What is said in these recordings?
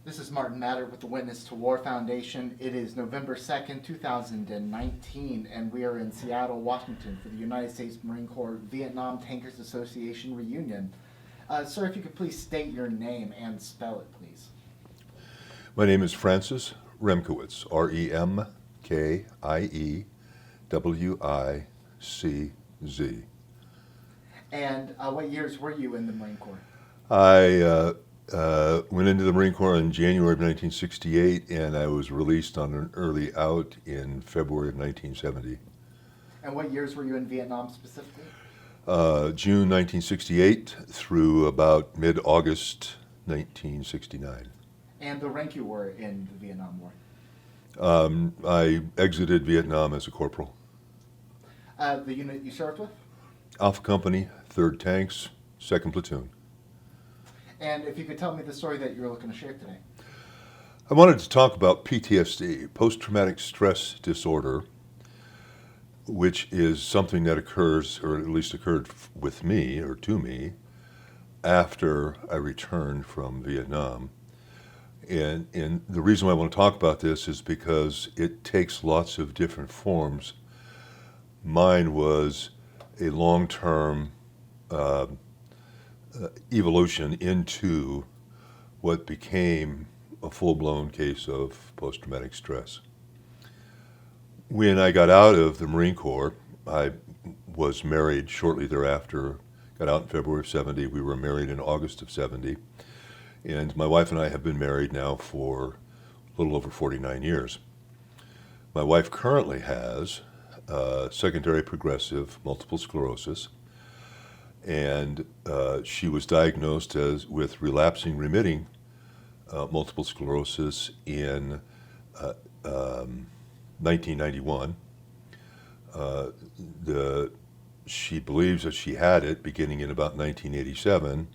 This is Martin Madert with the Witness to War Foundation. It is November 2nd, 2019, and we are in Seattle, Washington for the United States Marine Corps Vietnam Tankers Association reunion. Sir, if you could please state your name and spell it, please. My name is Francis Remkiewicz, Remkiewicz. And what years were you in the Marine Corps? I went into the Marine Corps in January of 1968, and I was released on an early out in February of 1970. And what years were you in Vietnam specifically? June 1968 through about mid-August 1969. And the rank you were in the Vietnam War? I exited Vietnam as a corporal. The unit you served with? Alpha Company, 3rd Tanks, 2nd Platoon. And if you could tell me the story that you're looking to share today. I wanted to talk about PTSD, post-traumatic stress disorder, which is something that occurs, or at least occurred with me, or to me, after I returned from Vietnam. And the reason why I want to talk about this is because it takes lots of different forms. Mine was a long-term evolution into what became a full-blown case of post-traumatic stress. When I got out of the Marine Corps, I was married shortly thereafter, got out in February of 70. We were married in August of 70. And my wife and I have been married now for a little over 49 years. My wife currently has secondary progressive multiple sclerosis, and she was diagnosed with relapsing remitting multiple sclerosis in 1991. She believes that she had it beginning in about 1987,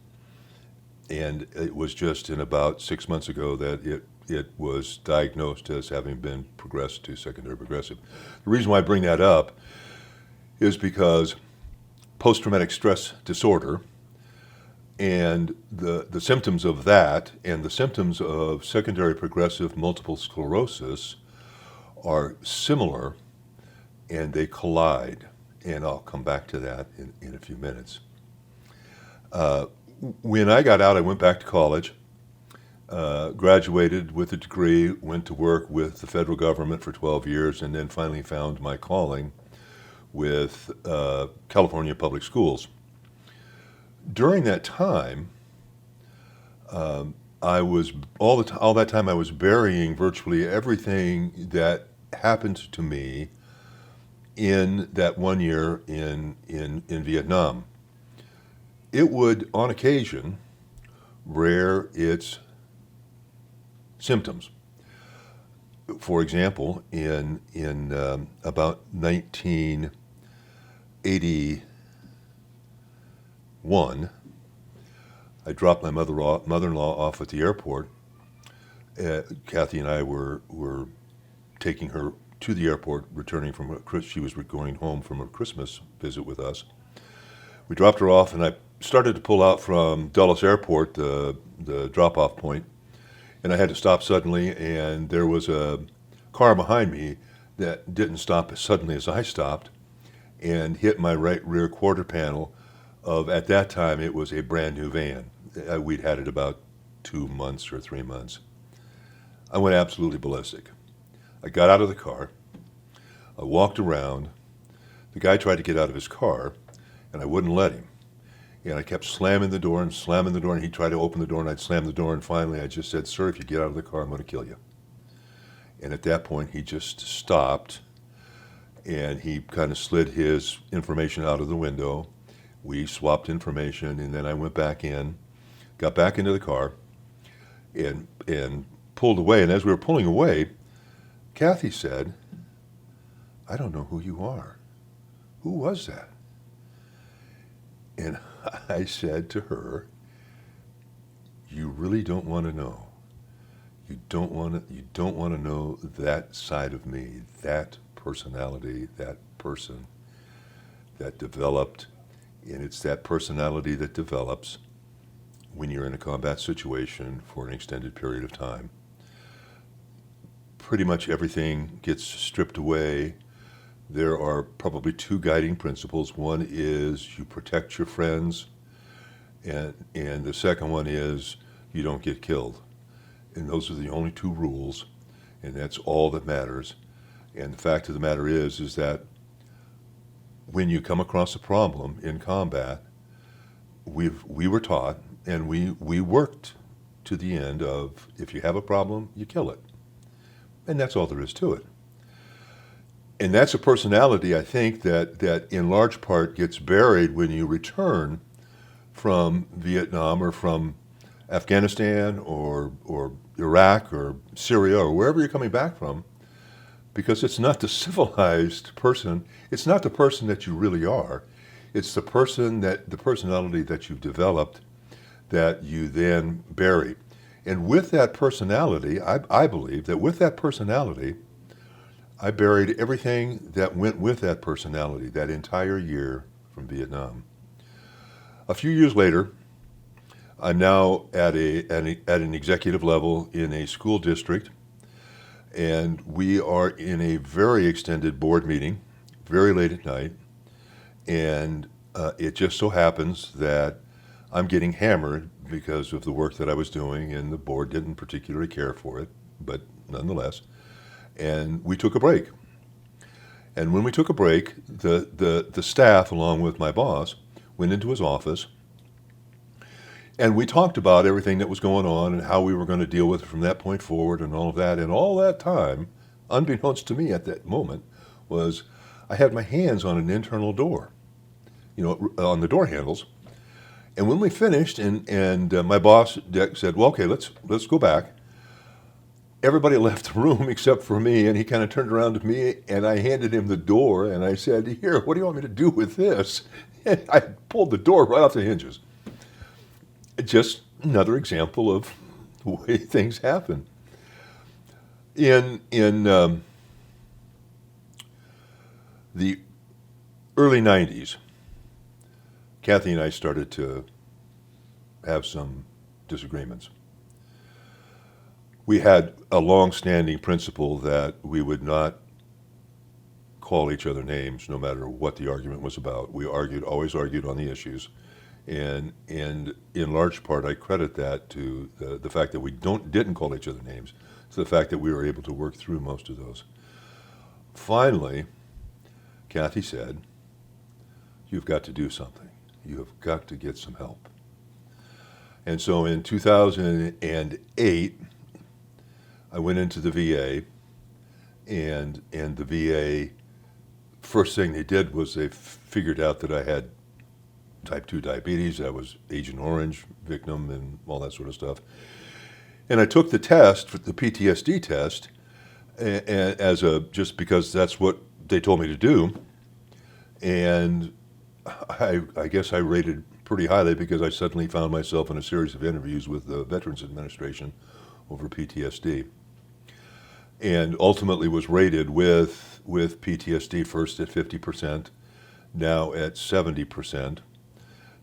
and it was just in about 6 months ago that it was diagnosed as having been progressed to secondary progressive. The reason why I bring that up is because post-traumatic stress disorder and the symptoms of that and the symptoms of secondary progressive multiple sclerosis are similar, and they collide. And I'll come back to that in a few minutes. When I got out, I went back to college, graduated with a degree, went to work with the federal government for 12 years, and then finally found my calling with California Public Schools. During that time, I was all that time I was burying virtually everything that happened to me in that 1 year in Vietnam. It would, on occasion, rear its symptoms. For example, in about 1981, I dropped my mother-in-law off at the airport. Kathy and I were taking her to the airport, she was going home from a Christmas visit with us. We dropped her off, and I started to pull out from Dulles Airport, the drop-off point, and I had to stop suddenly, and there was a car behind me that didn't stop as suddenly as I stopped and hit my right rear quarter panel of, at that time, it was a brand new van. We'd had it about 2 months or 3 months. I went absolutely ballistic. I got out of the car, I walked around, the guy tried to get out of his car, and I wouldn't let him. And I kept slamming the door, and he'd try to open the door, and I'd slam the door, and finally I just said, "Sir, if you get out of the car, I'm going to kill you." And at that point, he just stopped, and he kind of slid his information out of the window. We swapped information, and then I went back in, got back into the car, and pulled away. And as we were pulling away, Kathy said, "I don't know who you are. Who was that?" And I said to her, "You really don't want to know. You don't want to know that side of me, that personality, that person that developed, and it's that personality that develops when you're in a combat situation for an extended period of time. Pretty much everything gets stripped away. There are probably two guiding principles. One is you protect your friends, and the second one is you don't get killed. And those are the only two rules, and that's all that matters. And the fact of the matter is that when you come across a problem in combat, we were taught, and we worked to the end of, if you have a problem, you kill it. And that's all there is to it. And that's a personality, I think, that in large part gets buried when you return from Vietnam or from Afghanistan or Iraq or Syria or wherever you're coming back from, because it's not the civilized person, it's not the person that you really are, it's the personality that you've developed that you then bury. And with that personality, I believe that with that personality, I buried everything that went with that personality that entire year from Vietnam. A few years later, I'm now at an executive level in a school district, and we are in a very extended board meeting, very late at night, and it just so happens that I'm getting hammered because of the work that I was doing, and the board didn't particularly care for it, but nonetheless. And we took a break. And when we took a break, the staff, along with my boss, went into his office, and we talked about everything that was going on and how we were going to deal with it from that point forward and all of that. And all that time, unbeknownst to me at that moment, was I had my hands on an internal door, on the door handles. And when we finished, and my boss said, well, okay, let's go back. Everybody left the room except for me, and he kind of turned around to me, and I handed him the door, and I said, here, what do you want me to do with this? And I pulled the door right off the hinges. Just another example of the way things happen. In the early 90s, Kathy and I started to have some disagreements. We had a long-standing principle that we would not call each other names no matter what the argument was about. We always argued on the issues. And in large part, I credit that to the fact that we didn't call each other names, to the fact that we were able to work through most of those. Finally, Kathy said, you've got to do something. You have got to get some help. And so in 2008, I went into the VA, and the VA, first thing they did was they figured out that I had type 2 diabetes, I was Agent Orange victim and all that sort of stuff. And I took the test, the PTSD test, just because that's what they told me to do. And I guess I rated pretty highly because I suddenly found myself in a series of interviews with the Veterans Administration over PTSD. And ultimately was rated with PTSD first at 50%, now at 70%.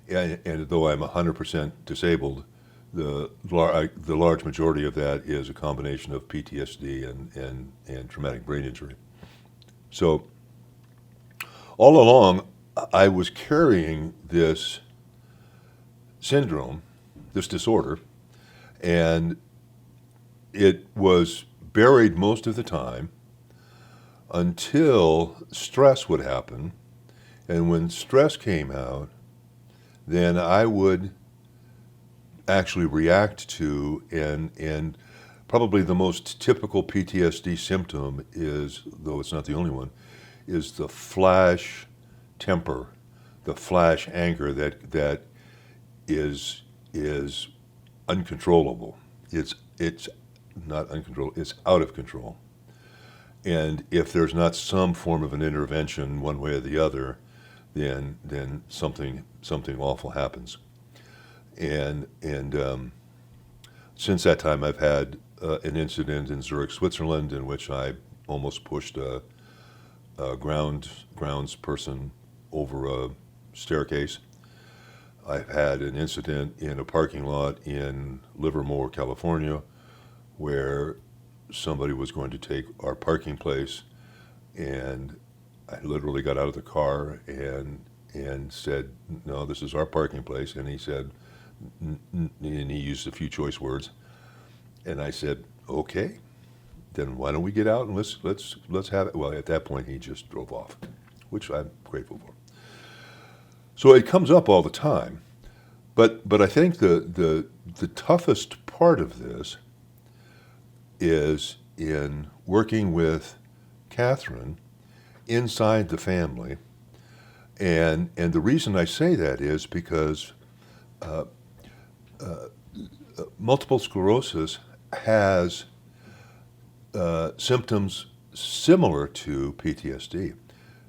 And though I'm 100% disabled, the large majority of that is a combination of PTSD and traumatic brain injury. So all along, I was carrying this syndrome, this disorder, and it was buried most of the time until stress would happen. And when stress came out, then I would actually react to, and probably the most typical PTSD symptom is, though it's not the only one, is the flash temper, the flash anger that is uncontrollable. It's not uncontrollable, it's out of control. And if there's not some form of an intervention one way or the other, then something awful happens. And since that time, I've had an incident in Zurich, Switzerland, in which I almost pushed a grounds person over a staircase. I've had an incident in a parking lot in Livermore, California, where somebody was going to take our parking place, and I literally got out of the car and said, "No, this is our parking place." And he said, and he used a few choice words, and I said, "Okay, then why don't we get out and let's have it." Well, at that point, he just drove off, which I'm grateful for. So it comes up all the time, but I think the toughest part of this is in working with Catherine inside the family, and the reason I say that is because multiple sclerosis has symptoms similar to PTSD.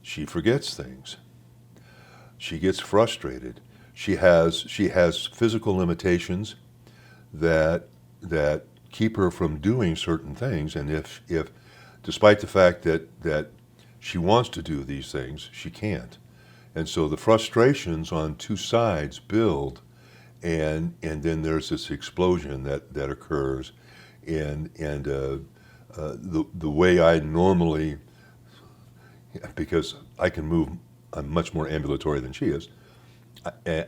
She forgets things. She gets frustrated. She has physical limitations that keep her from doing certain things. And if despite the fact that she wants to do these things, she can't. And so the frustrations on two sides build, and then there's this explosion that occurs. And the way I normally, because I can move, I'm much more ambulatory than she is,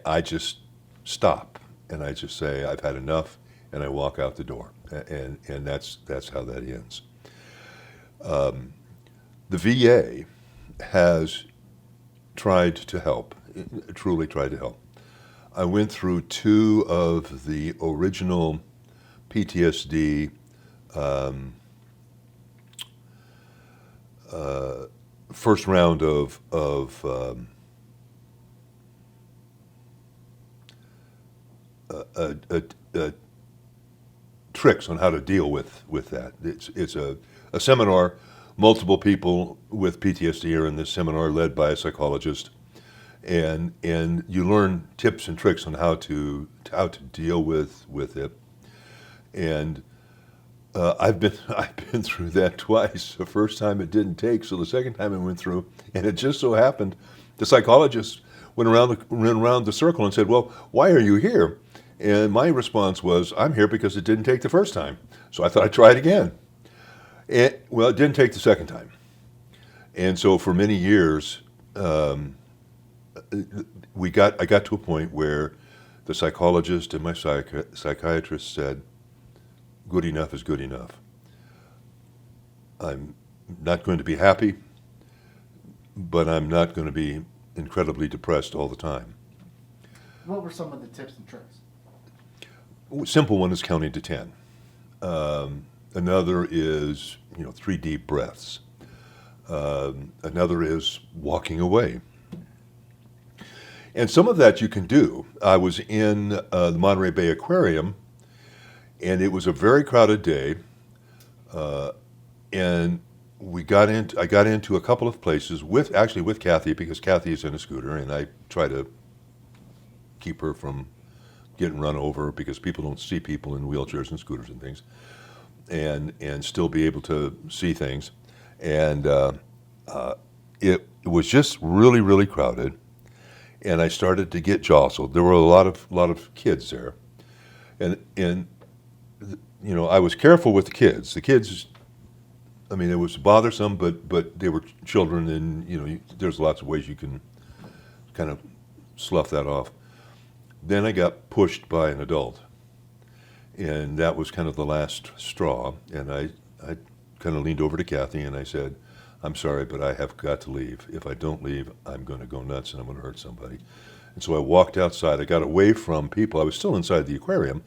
I just stop and I just say, "I've had enough," and I walk out the door. And that's how that ends. The VA has tried to help, truly tried to help. I went through 2 of the original PTSD first round of tricks on how to deal with that. It's a seminar. Multiple people with PTSD are in this seminar, led by a psychologist, and you learn tips and tricks on how to deal with it. And I've been through that twice. The first time it didn't take, so the second time I went through, and it just so happened the psychologist went around the circle and said, "Well, why are you here?" And my response was, "I'm here because it didn't take the first time." So I thought I'd try it again. Well, it didn't take the second time. And so for many years, I got to a point where the psychologist and my psychiatrist said, "Good enough is good enough. I'm not going to be happy, but I'm not going to be incredibly depressed all the time." What were some of the tips and tricks? Simple one is counting to 10. Another is 3 deep breaths. Another is walking away. And some of that you can do. I was in the Monterey Bay Aquarium, and it was a very crowded day, and I got into a couple of places with Kathy, because Kathy is in a scooter, and I try to keep her from getting run over, because people don't see people in wheelchairs and scooters and things, and still be able to see things. And it was just really, really crowded, and I started to get jostled. There were a lot of kids there, and I was careful with the kids. The kids, I mean, it was bothersome, but they were children, and there's lots of ways you can kind of slough that off. Then I got pushed by an adult, and that was kind of the last straw. And I kind of leaned over to Kathy and I said, "I'm sorry, but I have got to leave. If I don't leave, I'm going to go nuts and I'm going to hurt somebody." And so I walked outside. I got away from people. I was still inside the aquarium,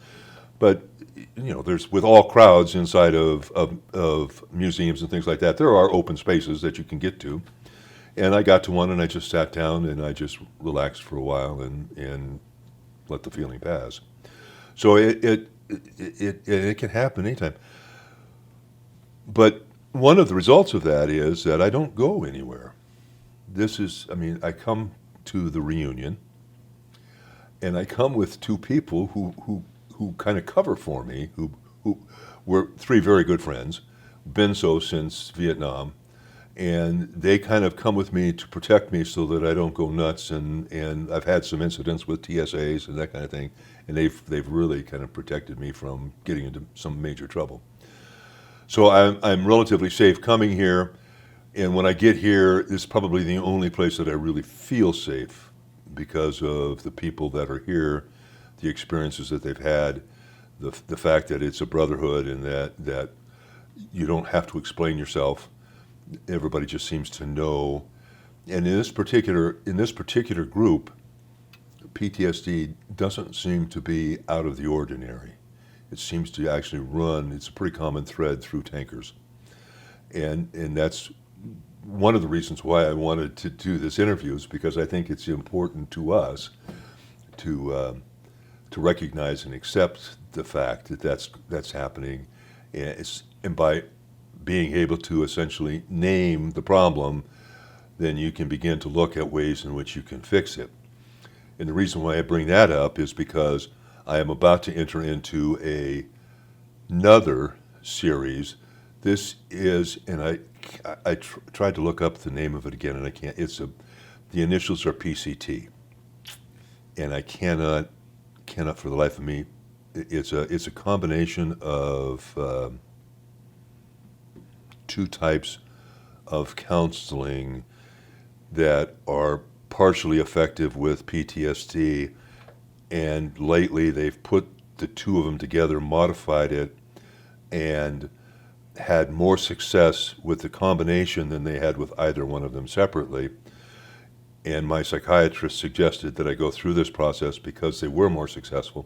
but there's, with all crowds inside of museums and things like that, there are open spaces that you can get to. And I got to one, and I just sat down and I just relaxed for a while and let the feeling pass. So it can happen anytime. But one of the results of that is that I don't go anywhere. I come to the reunion, and I come with 2 people who kind of cover for me, who were 3 very good friends, been so since Vietnam, and they kind of come with me to protect me so that I don't go nuts. And I've had some incidents with TSAs and that kind of thing, and they've really kind of protected me from getting into some major trouble. So I'm relatively safe coming here, and when I get here, it's probably the only place that I really feel safe because of the people that are here, the experiences that they've had, the fact that it's a brotherhood and that you don't have to explain yourself. Everybody just seems to know. And in this particular group, PTSD doesn't seem to be out of the ordinary. It seems to actually run. It's a pretty common thread through tankers, and that's one of the reasons why I wanted to do this interview, is because I think it's important to us to recognize and accept the fact that that's happening, and by being able to essentially name the problem, then you can begin to look at ways in which you can fix it. And the reason why I bring that up is because I am about to enter into another series. This is, and I tried to look up the name of it again, and I can't. The initials are PCT, and I cannot for the life of me. It's a combination of two types of counseling that are partially effective with PTSD, and lately they've put the two of them together, modified it, and had more success with the combination than they had with either one of them separately. And my psychiatrist suggested that I go through this process because they were more successful,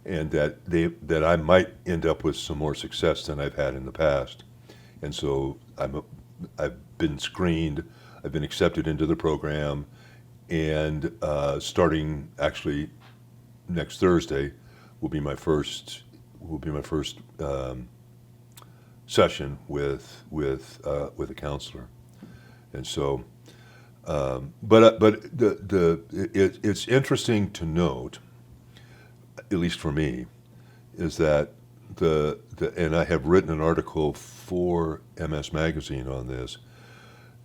and that I might end up with some more success than I've had in the past. And so I've been screened, I've been accepted into the program, and starting actually next Thursday will be my first session with a counselor. And so, it's interesting to note, at least for me, is that and I have written an article for MS Magazine on this,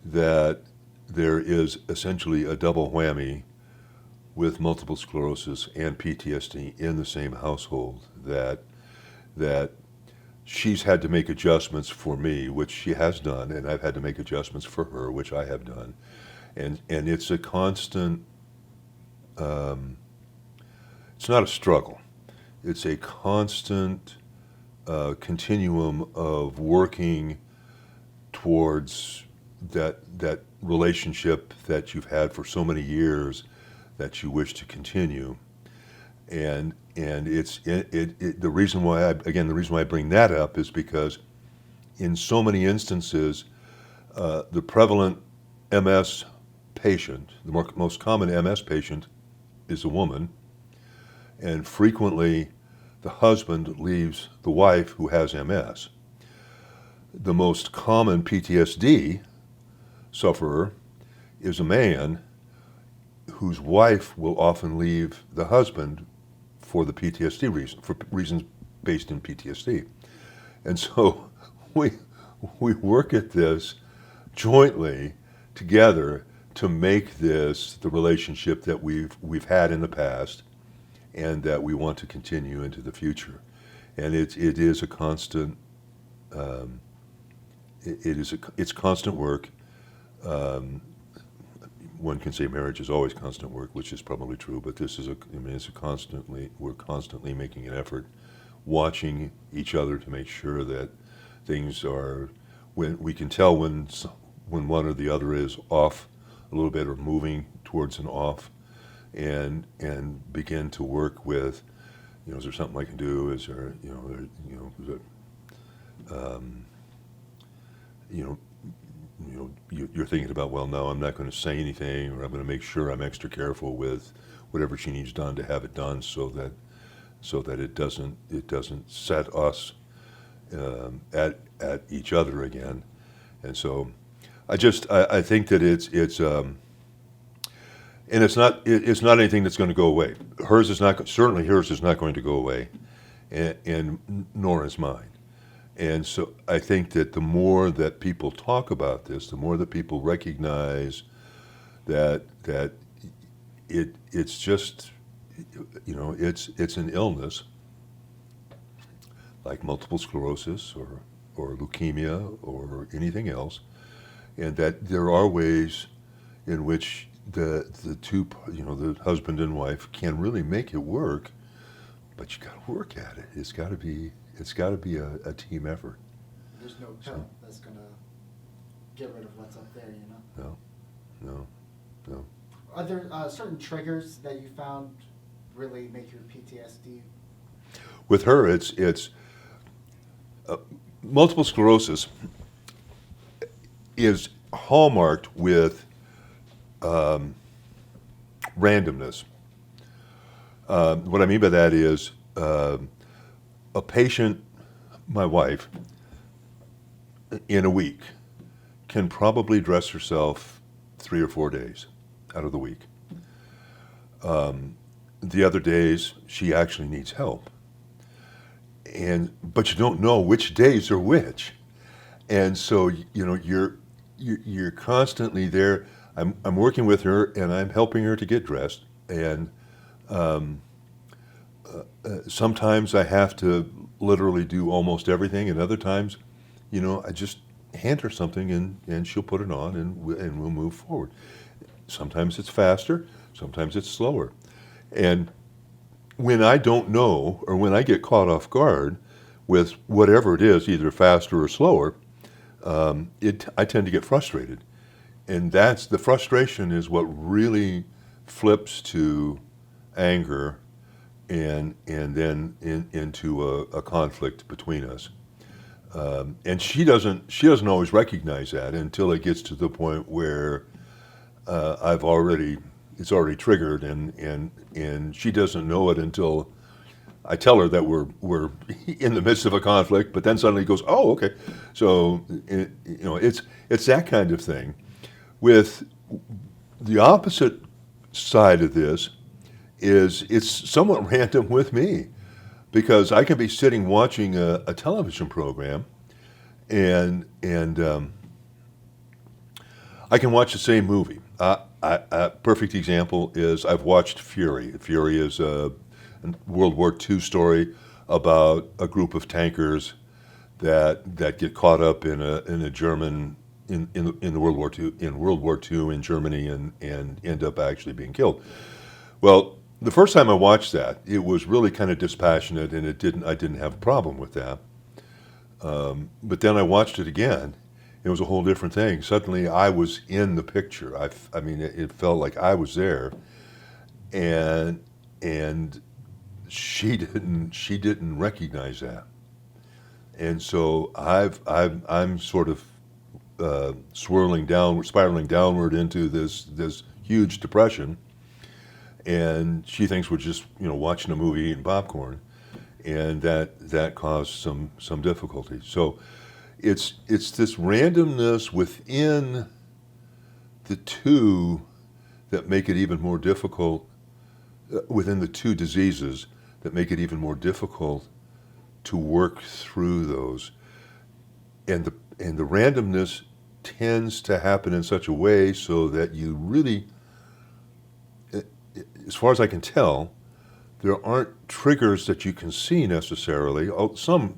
that there is essentially a double whammy with multiple sclerosis and PTSD in the same household, that she's had to make adjustments for me, which she has done, and I've had to make adjustments for her, which I have done. And it's a constant, it's not a struggle, it's a constant continuum of working towards that relationship that you've had for so many years that you wish to continue. And the reason why I bring that up is because in so many instances, the prevalent MS patient, the most common MS patient, is a woman, and frequently the husband leaves the wife who has MS. The most common PTSD sufferer is a man whose wife will often leave the husband for the PTSD reason, for reasons based in PTSD. And so we work at this jointly together to make this the relationship that we've had in the past and that we want to continue into the future. And it is a constant, it's constant work. One can say marriage is always constant work, which is probably true, but this is we're constantly making an effort, watching each other to make sure that things are, when we can tell when one or the other is off a little bit or moving towards an off, and begin to work with, is there something I can do? Is there, you're thinking about, well, no, I'm not going to say anything, or I'm going to make sure I'm extra careful with whatever she needs done to have it done, so that it doesn't set us at each other again. And so I think that it's not anything that's going to go away. Hers is not going to go away, and nor is mine. And so I think that the more that people talk about this, the more that people recognize that it's just, it's an illness like multiple sclerosis or leukemia or anything else, and that there are ways in which the two, the husband and wife can really make it work, but you got to work at it. It's got to be a team effort. There's no pill that's gonna get rid of what's up there, No. Are there certain triggers that you found really make your PTSD? With her, it's multiple sclerosis is hallmarked with randomness. What I mean by that is a patient, my wife, in a week can probably dress herself 3 or 4 days out of the week. The other days, she actually needs help. But you don't know which days are which. And so, you're constantly there. I'm working with her and I'm helping her to get dressed. And sometimes I have to literally do almost everything, and other times, I just hand her something and she'll put it on and we'll move forward. Sometimes it's faster, sometimes it's slower. And when I don't know, or when I get caught off guard with whatever it is, either faster or slower, I tend to get frustrated. And the frustration is what really flips to anger and then into a conflict between us. And she doesn't always recognize that until it gets to the point where it's already triggered, and she doesn't know it until I tell her that we're in the midst of a conflict, but then suddenly goes, oh, okay. So it's that kind of thing. With the opposite side of this is it's somewhat random with me, because I can be sitting watching a television program, and I can watch the same movie. A perfect example is I've watched Fury. Fury is a World War II story about a group of tankers that get caught up in a German in the World War II in Germany and end up actually being killed. Well, the first time I watched that, it was really kind of dispassionate, and I didn't have a problem with that. But then I watched it again. It was a whole different thing. Suddenly, I was in the picture. It felt like I was there, and she didn't recognize that, and so I'm sort of spiraling downward into this huge depression, and she thinks we're just watching a movie eating popcorn, and that caused some difficulty. So it's this randomness within the two that make it even more difficult, within the two diseases that make it even more difficult to work through those. And the randomness tends to happen in such a way so that you really, as far as I can tell, there aren't triggers that you can see necessarily. Some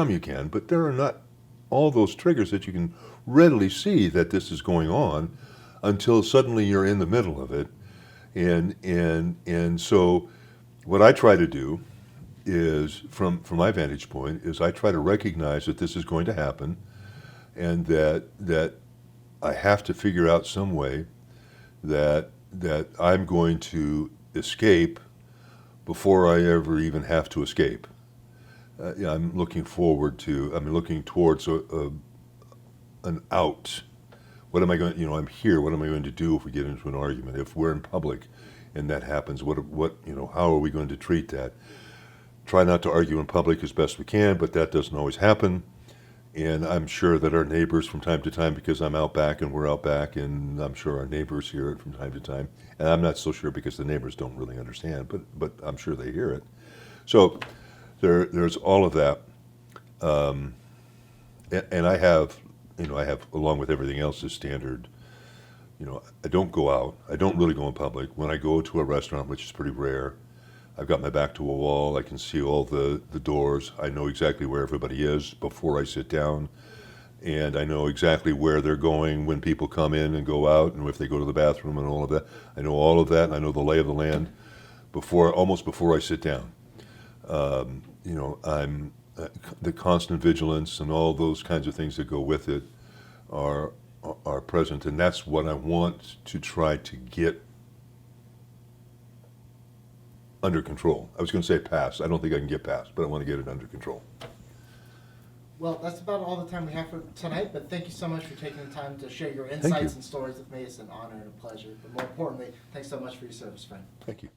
you can, but there are not all those triggers that you can readily see that this is going on until suddenly you're in the middle of it. And so what I try to do is, from my vantage point, is I try to recognize that this is going to happen, and that I have to figure out some way that I'm going to escape before I ever even have to escape. I'm looking towards an out. What am I going? I'm here. What am I going to do if we get into an argument? If we're in public, and that happens, how are we going to treat that? Try not to argue in public as best we can, but that doesn't always happen. And I'm sure that our neighbors from time to time, because I'm out back and we're out back, and I'm sure our neighbors hear it from time to time. And I'm not so sure because the neighbors don't really understand, but I'm sure they hear it. So there's all of that. and I have, along with everything else, this standard. I don't go out. I don't really go in public. When I go to a restaurant, which is pretty rare, I've got my back to a wall. I can see all the doors. I know exactly where everybody is before I sit down. And I know exactly where they're going when people come in and go out, and if they go to the bathroom and all of that. I know all of that, and I know the lay of the land almost before I sit down. I'm the constant vigilance and all those kinds of things that go with it are present, and that's what I want to try to get under control. I was going to say past. I don't think I can get past, but I want to get it under control. Well, that's about all the time we have for tonight, but thank you so much for taking the time to share your you. insights and stories with me. It's an honor and a pleasure. But more importantly, thanks so much for your service, friend. Thank you.